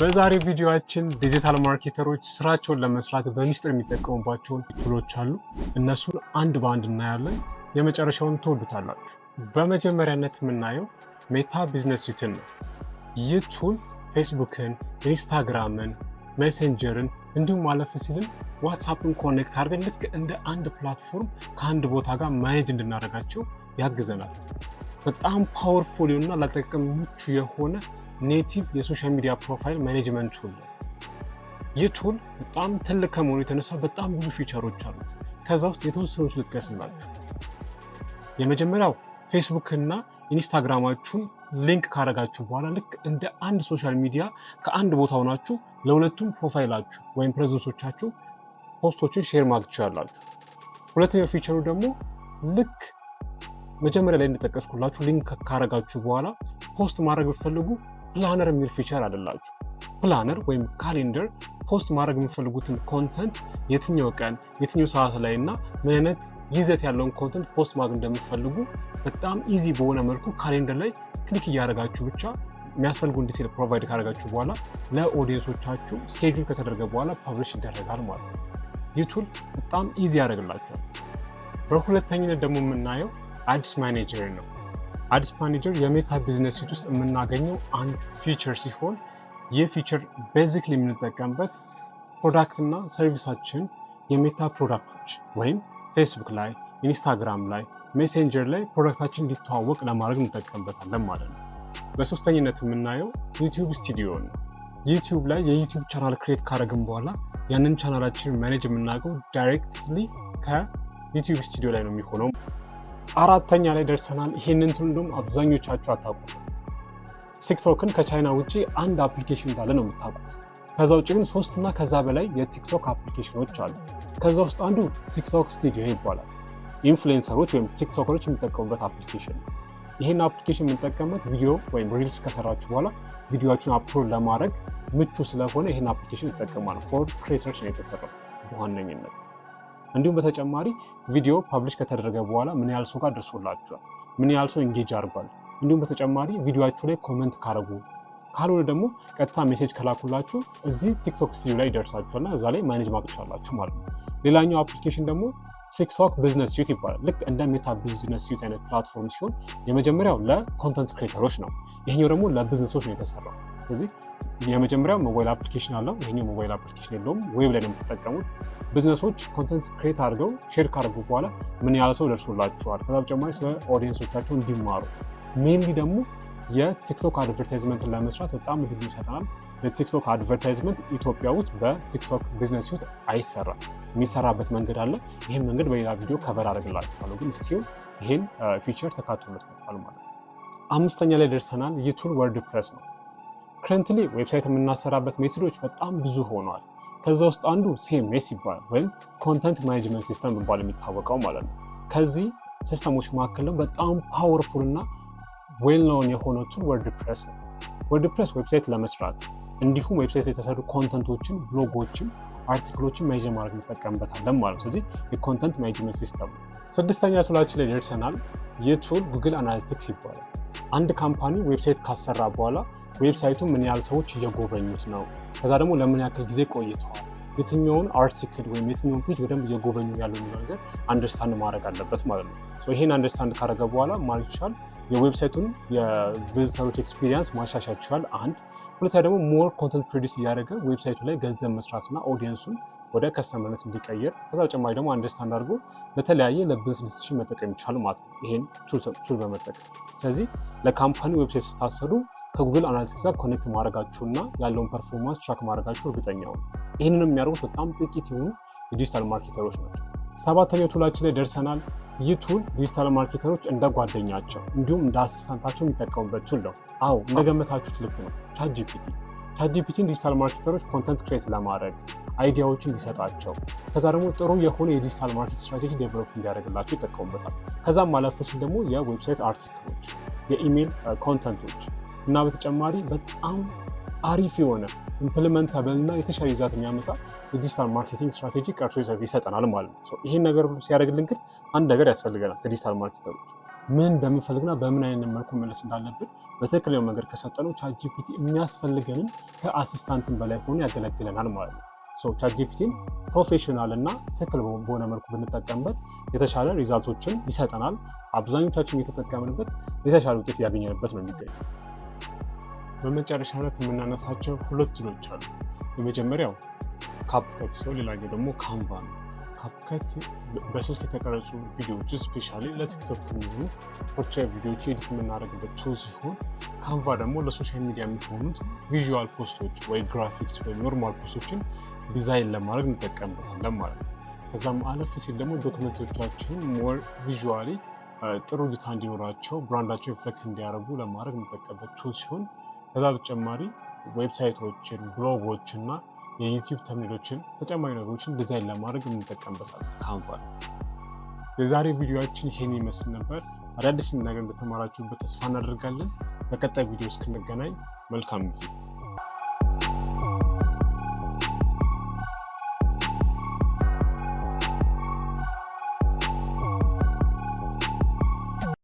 በዛሬ ቪዲዮአችን ዲጂታል ማርኬተሮች ስራቸውን ለመስራት በሚስጥር የሚጠቀሙባቸው ቱሎች አሉ። እነሱን አንድ በአንድ እናያለን። የመጨረሻውን ትወዱታላችሁ። በመጀመሪያነት የምናየው ሜታ ቢዝነስ ስዊትን ነው። ይህ ቱል ፌስቡክን፣ ኢንስታግራምን፣ ሜሴንጀርን እንዲሁም ማለፍ ሲልን ዋትሳፕን ኮኔክት አድርገን ልክ እንደ አንድ ፕላትፎርም ከአንድ ቦታ ጋር ማኔጅ እንድናደርጋቸው ያግዘናል። በጣም ፓወርፉል እና ላጠቃቀም ምቹ የሆነ ኔቲቭ የሶሻል ሚዲያ ፕሮፋይል ማኔጅመንት ቱል ነው። ይህ ቱል በጣም ትልቅ ከመሆኑ የተነሳ በጣም ብዙ ፊቸሮች አሉት። ከዛ ውስጥ የተወሰኑት ልጥቀስላችሁ። የመጀመሪያው ፌስቡክ እና ኢንስታግራማችሁን ሊንክ ካደረጋችሁ በኋላ ልክ እንደ አንድ ሶሻል ሚዲያ ከአንድ ቦታ ሆናችሁ ለሁለቱም ፕሮፋይላችሁ ወይም ፕሬዘንሶቻችሁ ፖስቶችን ሼር ማድረግ ትችላላችሁ። ሁለተኛው ፊቸሩ ደግሞ ልክ መጀመሪያ ላይ እንደጠቀስኩላችሁ ሊንክ ካደረጋችሁ በኋላ ፖስት ማድረግ ብትፈልጉ ፕላነር የሚል ፊቸር አለላችሁ። ፕላነር ወይም ካሌንደር ፖስት ማድረግ የምትፈልጉትን ኮንተንት የትኛው ቀን የትኛው ሰዓት ላይ እና ምን አይነት ይዘት ያለውን ኮንተንት ፖስት ማድረግ እንደምትፈልጉ በጣም ኢዚ በሆነ መልኩ ካሌንደር ላይ ክሊክ እያደረጋችሁ ብቻ የሚያስፈልጉን ዲቴል ፕሮቫይድ ካደረጋችሁ በኋላ ለኦዲየንሶቻችሁ ስኬጁል ከተደረገ በኋላ ፐብሊሽ ይደረጋል ማለት ነው። ይህ ቱል በጣም ኢዚ ያደርግላችኋል። በሁለተኝነት ደግሞ የምናየው አድስ ማኔጀር ነው። አድስ ማኔጀር የሜታ ቢዝነስ ስዊት ውስጥ የምናገኘው አንድ ፊቸር ሲሆን ይህ ፊቸር ቤዚክሊ የምንጠቀምበት ፕሮዳክት እና ሰርቪሳችን የሜታ ፕሮዳክቶች ወይም ፌስቡክ ላይ፣ ኢንስታግራም ላይ፣ ሜሴንጀር ላይ ፕሮዳክታችን እንዲተዋወቅ ለማድረግ እንጠቀምበታለን ማለት ነው። በሶስተኝነት የምናየው ዩቲዩብ ስቱዲዮ ነው። ዩቲዩብ ላይ የዩቲዩብ ቻናል ክሬት ካደረግን በኋላ ያንን ቻናላችን ማኔጅ የምናገው ዳይሬክትሊ ከዩቲዩብ ስቱዲዮ ላይ ነው የሚሆነው። አራተኛ ላይ ደርሰናል። ይሄንን ቱል እንደውም አብዛኞቻችሁ አታውቁት። ቲክቶክን ከቻይና ውጪ አንድ አፕሊኬሽን እንዳለ ነው የምታውቁት። ከዛ ውጪ ግን 3 እና ከዛ በላይ የቲክቶክ አፕሊኬሽኖች አሉ። ከዛ ውስጥ አንዱ ቲክቶክ ስቱዲዮ ይባላል። ኢንፍሉዌንሰሮች ወይም ቲክቶከሮች የሚጠቀሙበት አፕሊኬሽን ነው። ይሄን አፕሊኬሽን የምንጠቀምበት ቪዲዮ ወይም ሪልስ ከሰራችሁ በኋላ ቪዲዮአችሁን አፕሎድ ለማድረግ ምቹ ስለሆነ ይሄን አፕሊኬሽን ይጠቀማል። ፎር ክሬተርስ ነው የተሰራው በዋነኝነት። እንዲሁም በተጨማሪ ቪዲዮ ፐብሊሽ ከተደረገ በኋላ ምን ያህል ሰው ጋር ደርሶላችኋል፣ ምን ያህል ሰው ኢንጌጅ አድርጓል፣ እንዲሁም በተጨማሪ ቪዲዮአችሁ ላይ ኮመንት ካረጉ ካልሆነ ደግሞ ቀጥታ ሜሴጅ ከላኩላችሁ እዚህ ቲክቶክ ስቱዲዮ ላይ ይደርሳችኋልና እዛ ላይ ማኔጅ ማድረግ ትችላላችሁ ማለት ነው። ሌላኛው አፕሊኬሽን ደግሞ ቲክቶክ ቢዝነስ ስዊት ይባላል። ልክ እንደ ሜታ ቢዝነስ ስዊት አይነት ፕላትፎርም ሲሆን የመጀመሪያው ለኮንተንት ክሬተሮች ነው፣ ይሄኛው ደግሞ ለቢዝነሶች ነው የተሰራው። ስለዚህ የመጀመሪያው ሞባይል አፕሊኬሽን አለው፣ ይሄኛው ሞባይል አፕሊኬሽን የለውም፣ ዌብ ላይ ነው የምትጠቀሙት። ቢዝነሶች ኮንተንት ክሬት አድርገው ሼር ካደረጉ በኋላ ምን ያህል ሰው ደርሶላችኋል፣ ከዛ በተጨማሪ ስለ ኦዲየንሶቻቸው እንዲማሩ ሜንሊ ደግሞ የቲክቶክ አድቨርታይዝመንትን ለመስራት በጣም እድል ይሰጠናል። የቲክቶክ አድቨርታይዝመንት ኢትዮጵያ ውስጥ በቲክቶክ ቢዝነስ ስዊት አይሰራም። የሚሰራበት መንገድ አለ። ይህን መንገድ በሌላ ቪዲዮ ከቨር አደርግላችኋለሁ፣ ግን ስቲል ይህን ፊቸር ተካቶለታል ማለት ነው። አምስተኛ ላይ ደርሰናል። ይህ ቱል ወርድፕረስ ነው። ከረንትሊ ዌብሳይት የምናሰራበት ሜቶዶች በጣም ብዙ ሆነዋል። ከዛ ውስጥ አንዱ ሲኤምኤስ ይባላል ወይም ኮንተንት ማኔጅመንት ሲስተም በመባል የሚታወቀው ማለት ነው። ከዚህ ሲስተሞች መካከል ደግሞ በጣም ፓወርፉል እና ዌል ኖውን የሆነው ቱል ወርድፕረስ ነው። ወርድፕረስ ዌብሳይት ለመስራት እንዲሁም ዌብሳይት የተሰሩ ኮንተንቶችን፣ ብሎጎችን፣ አርቲክሎችን ማኔጅ ማድረግ እንጠቀምበታለን ማለት ነው። ስለዚህ የኮንተንት ማኔጅመንት ሲስተም ነው። ስድስተኛ ቱላችን ላይ ደርሰናል። ይህ ቱል ጉግል አናሊቲክስ ይባላል። አንድ ካምፓኒ ዌብሳይት ካሰራ በኋላ ዌብሳይቱ ምን ያህል ሰዎች እየጎበኙት ነው፣ ከዛ ደግሞ ለምን ያክል ጊዜ ቆይተዋል፣ የትኛውን አርቲክል ወይም የትኛውን ፔጅ በደንብ እየጎበኙ ያለው የሚለው ነገር አንደርስታንድ ማድረግ አለበት ማለት ነው። ይሄን አንደርስታንድ ካደረገ በኋላ ማለት ይችላል የዌብሳይቱን የቪዚተሮች ኤክስፒሪየንስ ማሻሻል ይችላል። አንድ ሁለተኛ ደግሞ ሞር ኮንተንት ፕሮዲስ እያደረገ ዌብሳይቱ ላይ ገንዘብ መስራትና ኦዲየንሱን ወደ ከስተመርነት እንዲቀየር ከዛ በተጨማሪ ደግሞ አንደርስታንድ አድርጎ ለተለያየ ለቢዝነስ ዲሲሽን መጠቀም ይቻላል ማለት ነው ይሄን ቱል በመጠቀም። ስለዚህ ለካምፓኒ ዌብሳይት ስታሰሩ ከጉግል አናሊቲክስ ጋር ኮኔክት ማድረጋችሁና ያለውን ፐርፎርማንስ ትራክ ማድረጋችሁ እርግጠኛ ነው። ይህንንም የሚያደርጉት በጣም ጥቂት የሆኑ የዲጂታል ማርኬተሮች ናቸው። ሰባተኛው ቱላችን ላይ ደርሰናል። ይህ ቱል ዲጂታል ማርኬተሮች እንደ ጓደኛቸው እንዲሁም እንደ አሲስታንታቸው የሚጠቀሙበት ቱል ነው። አዎ እንደገመታችሁት ልክ ነው። ቻትጂፒቲን ዲጂታል ማርኬተሮች ኮንተንት ክሬት ለማድረግ አይዲያዎችን እንዲሰጣቸው ከዛ ደግሞ ጥሩ የሆነ የዲጂታል ማርኬት ስትራቴጂ ዴቨሎፕ እንዲያደርግላቸው ይጠቀሙበታል። ከዛም ማለፍ ሲል ደግሞ የዌብሳይት አርቲክሎች፣ የኢሜይል ኮንተንቶች እና በተጨማሪ በጣም አሪፍ የሆነ ኢምፕሊመንታብል እና የተሻለ ይዛት የሚያመጣ የዲጂታል ማርኬቲንግ ስትራቴጂ ቀርጾ ይሰጠናል ማለት ነው። ይህን ነገር ሲያደርግልን ግን አንድ ነገር ያስፈልገናል ከዲጂታል ማርኬተሮች። ምን እንደምንፈልግና በምን አይነት መልኩ መለስ እንዳለብን በትክክለኛው መንገድ ከሰጠነው ቻትጂፒቲ የሚያስፈልገንን ከአሲስታንትን በላይ ሆኖ ያገለግለናል ማለት ነው። ቻትጂፒቲን ፕሮፌሽናል እና ትክክል በሆነ መልኩ ብንጠቀምበት የተሻለ ሪዛልቶችን ይሰጠናል። አብዛኞቻችን የተጠቀምንበት የተሻለ ውጤት ያገኘንበት ነው የሚገኘው። በመጨረሻነት የምናነሳቸው 2 ቱሎች አሉ። የመጀመሪያው ካፕከት ሲሆን ሌላኛው ደግሞ ካንቫ ነው። ካፕከት በስልክ የተቀረጹ ቪዲዮዎች ስፔሻሊ ለቲክቶክ የሚሆኑ ፖርትሬት ቪዲዮዎች ኤዲት የምናደርግበት ቱል ሲሆን ካንቫ ደግሞ ለሶሻል ሚዲያ የሚሆኑት ቪዥዋል ፖስቶች ወይ ግራፊክስ ወይ ኖርማል ፖስቶችን ዲዛይን ለማድረግ እንጠቀምበታለን ማለት ነው። ከዛም አለፍ ሲል ደግሞ ዶክመንቶቻችን ሞር ቪዥዋሊ ጥሩ እይታ እንዲኖራቸው ብራንዳቸው ሪፍሌክት እንዲያደርጉ ለማድረግ እንጠቀምበት ቱል ሲሆን ከዛ በተጨማሪ ዌብሳይቶችን፣ ብሎጎች እና የዩቲዩብ ተምኔሎችን ተጨማሪ ነገሮችን ዲዛይን ለማድረግ የምንጠቀምበታለን ካንቫ ነው። የዛሬ ቪዲዮችን ይሄን ይመስል ነበር። አዳዲስ ነገር እንደተማራችሁበት ተስፋ እናደርጋለን። በቀጣይ ቪዲዮ እስክንገናኝ መልካም ጊዜ